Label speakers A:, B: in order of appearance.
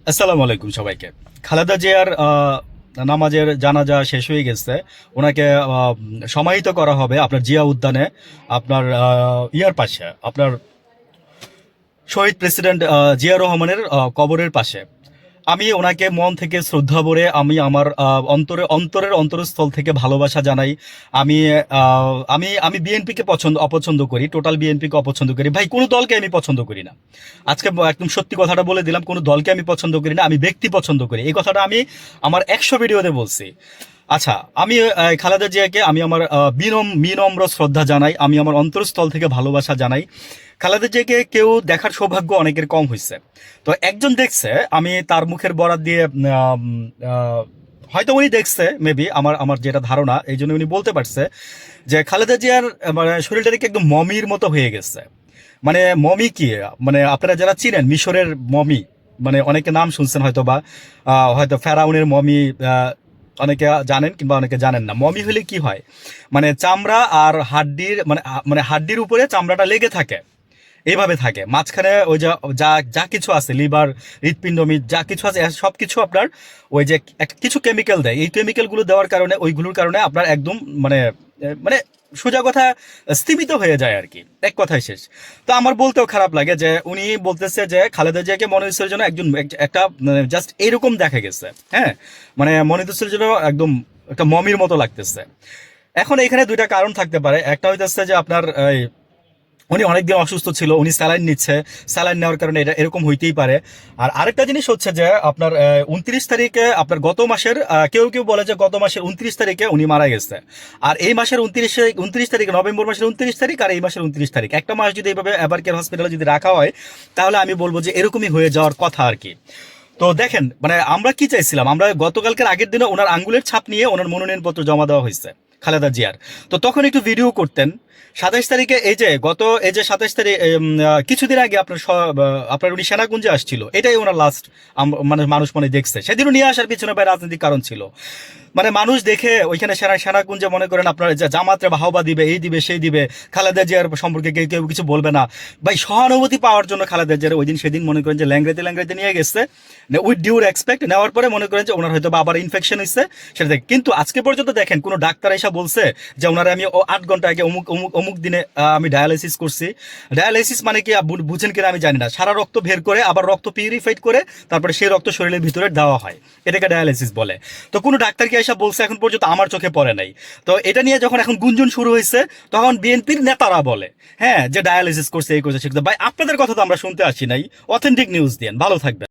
A: আসসালামু আলাইকুম সবাইকে। খালেদা জিয়ার নামাজের জানাজা শেষ হয়ে গেছে। ওনাকে সমাহিত করা হবে আপনার জিয়া উদ্যানে, আপনার ইয়ার পাশে, আপনার শহীদ প্রেসিডেন্ট জিয়া রহমানের কবরের পাশে। আমি ওনাকে মন থেকে শ্রদ্ধা ভরে আমি আমার অন্তরের অন্তরস্থল থেকে ভালোবাসা জানাই। আমি আমি বিএনপিকে অপছন্দ করি, টোটাল বিএনপিকে অপছন্দ করি। ভাই, কোনো দলকে আমি পছন্দ করি না। আজকে একদম সত্যি কথাটা বলে দিলাম, কোনো দলকে আমি পছন্দ করি না, আমি ব্যক্তি পছন্দ করি। এই কথাটা আমি আমার 100 ভিডিওতে বলছি। আচ্ছা, আমি খালেদা জিয়াকে আমি আমার বিনম্র শ্রদ্ধা জানাই, আমি আমার অন্তরস্থল থেকে ভালোবাসা জানাই। খালেদা জিয়াকে কেউ দেখার সৌভাগ্য অনেকের কম হয়েছে। তো একজন দেখছে, আমি তার মুখের বরাত দিয়ে হয়তো উনি দেখছে, মেবি আমার আমার যেটা ধারণা, এই জন্য উনি বলতে পারছে যে খালেদা জিয়ার মানে শরীরটা দেখে একদম মমির মতো হয়ে গেছে। মানে মমি কি, মানে আপনারা যারা চিনেন মিশরের মমি, মানে অনেকে নাম শুনছেন হয়তো, বা হয়তো ফেরাউনের মমি, অনেকে জানেন কিংবা অনেকে জানেন না। মমি হলে কি হয়, মানে চামড়া আর হাড্ডির মানে মানে হাড্ডির উপরে চামড়াটা লেগে থাকে, এইভাবে থাকে। মাঝখানে ওই যে যা যা কিছু আছে, লিভার, হৃৎপিণ্ড, যা কিছু আছে সব কিছু আপনার ওই যে কিছু কেমিক্যাল দেয়। এই কেমিক্যালগুলো দেওয়ার কারণে, ওইগুলোর কারণে আপনার একদম মানে মানে সোজা কথা স্থিমিত হয়ে যায় আর কি, এক কথায় শেষ। তো আমার বলতেও খারাপ লাগে যে উনি বলতেছে যে খালেদা জিয়াকে মনিরুলের জন্য একজন একটা জাস্ট এরকম দেখা গেছে। হ্যাঁ, মানে মনিরুলের জন্য একদম একটা মমির মতো লাগতেছে। এখন এখানে দুইটা কারণ থাকতে পারে। একটা হইতেছে যে আপনার উনি অনেকদিন অসুস্থ ছিল, উনি স্যালাইন নিচ্ছে, স্যালাইন নেওয়ার কারণে এটা এরকম হইতেই পারে। আর আরেকটা জিনিস হচ্ছে যে আপনার 29 তারিখে, আপনার গত মাসের কেউ কেউ বলে যে গত মাসের 29 তারিখে উনি মারা গেছে। আর এই মাসের 29 তারিখে, নভেম্বর মাসের 29 তারিখ আর এই মাসের 29 তারিখ, একটা মাস যদি এইভাবে এভারকেয়ার হসপিটালে যদি রাখা হয়, তাহলে আমি বলবো যে এরকমই হয়ে যাওয়ার কথা আর কি। তো দেখেন, মানে আমরা কি চাইছিলাম, আমরা গতকালকের আগের দিনে ওনার আঙ্গুলের ছাপ নিয়ে ওনার মনোনয়নপত্র জমা দেওয়া হয়েছে খালেদা জিয়ার। তো তখন একটু ভিডিও করতেন। 27 তারিখে এই যে 27 তারিখ, কিছুদিন আগে আপনার উনি সেনাকুঞ্জে আসছিল, এটাই ওনার লাস্ট মানে মানুষ মনে দেখছে। সেদিনও নিয়ে আসার পিছনে ভাই রাজনৈতিক কারণ ছিল। মানে মানুষ দেখে ওইখানে সেনাকুঞ্জে মনে করেন আপনার জামাতরে বাহবা দিবে, এই দিবে সেই দিবে, খালেদা জিয়ার সম্পর্কে কেউ কেউ কিছু বলবে না। ভাই, সহানুভূতি পাওয়ার জন্য খালেদা জিয়ার ওই দিন সেদিন মনে করেন যে ল্যাংড়াইতে নিয়ে গেছে, উইথ ডিউ রেসপেক্ট। নেওয়ার পরে মনে করেন যে ওনার হয়তো আবার ইনফেকশন হয়েছে সেটা থেকে। কিন্তু আজকে পর্যন্ত দেখেন কোনো ডাক্তার এসে বলছে যে ওনারা আমি 8 ঘন্টা আগে অমুক অমুক অমুক দিনে আমি ডায়ালাইসিস করছি। ডায়ালাইসিস মানে কি বুঝেন কিনা আমি জানি না। সারা রক্ত বের করে আবার রক্ত পিউরিফাইড করে তারপরে সেই রক্ত শরীরের ভিতরে দেওয়া হয়, এটাকে ডায়ালাইসিস বলে। তো কোনো ডাক্তার কি এসে বলছে? এখন পর্যন্ত আমার চোখে পড়ে নাই। তো এটা নিয়ে যখন এখন গুঞ্জন শুরু হয়েছে, তখন বিএনপির নেতারা বলে হ্যাঁ যে ডায়ালাইসিস করছে, এই করছে, সে করছে। ভাই, আপনাদের কথা তো আমরা শুনতে আসি নাই, অথেন্টিক নিউজ দিন, ভালো থাকবেন।